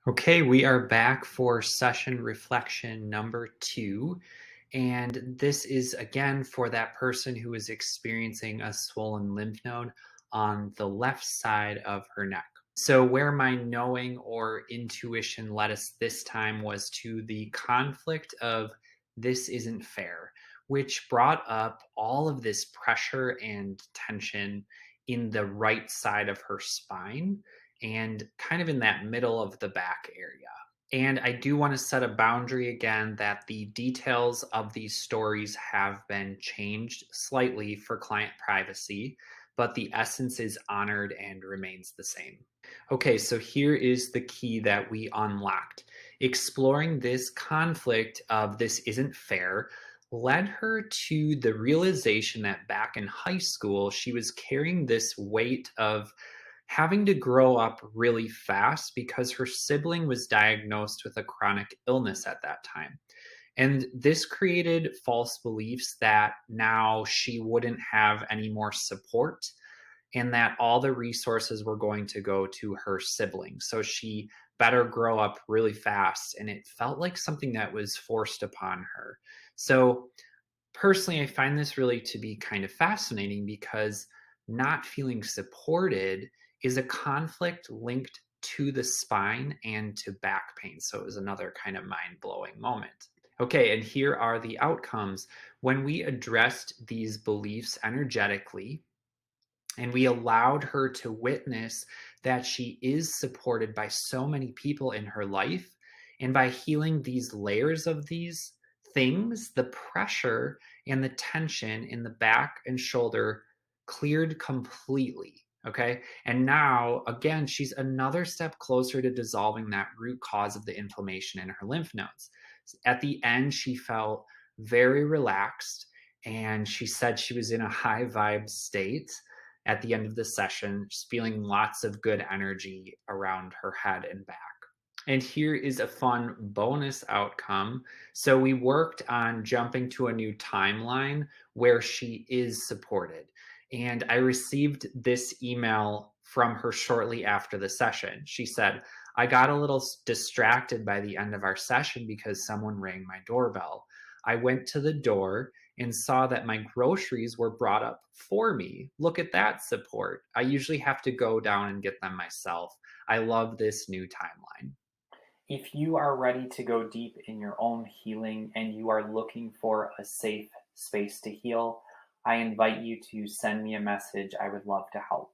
Okay, we are back for session reflection number 2. And this is again for that person who is experiencing a swollen lymph node on the left side of her neck. So, where my knowing or intuition led us this time was to the conflict of this isn't fair, which brought up all of this pressure and tension in the right side of her spine and kind of in that middle of the back area. And I do want to set a boundary again that the details of these stories have been changed slightly for client privacy, but the essence is honored and remains the same. Okay, so here is the key that we unlocked. Exploring this conflict of this isn't fair led her to the realization that back in high school, she was carrying this weight of having to grow up really fast because her sibling was diagnosed with a chronic illness at that time. And this created false beliefs that now she wouldn't have any more support and that all the resources were going to go to her sibling. So she better grow up really fast. And it felt like something that was forced upon her. So personally, I find this really to be kind of fascinating because not feeling supported is a conflict linked to the spine and to back pain. So it was another kind of mind blowing moment. Okay, and here are the outcomes. When we addressed these beliefs energetically, and we allowed her to witness that she is supported by so many people in her life. And by healing these layers of these things, the pressure and the tension in the back and shoulder cleared completely. Okay. And now, again, she's another step closer to dissolving that root cause of the inflammation in her lymph nodes. At the end, she felt very relaxed and she said she was in a high vibe state at the end of the session, just feeling lots of good energy around her head and back. And here is a fun bonus outcome. So we worked on jumping to a new timeline where she is supported. And I received this email from her shortly after the session. She said, I got a little distracted by the end of our session because someone rang my doorbell. I went to the door and saw that my groceries were brought up for me. Look at that support. I usually have to go down and get them myself. I love this new timeline. If you are ready to go deep in your own healing and you are looking for a safe space to heal, I invite you to send me a message. I would love to help.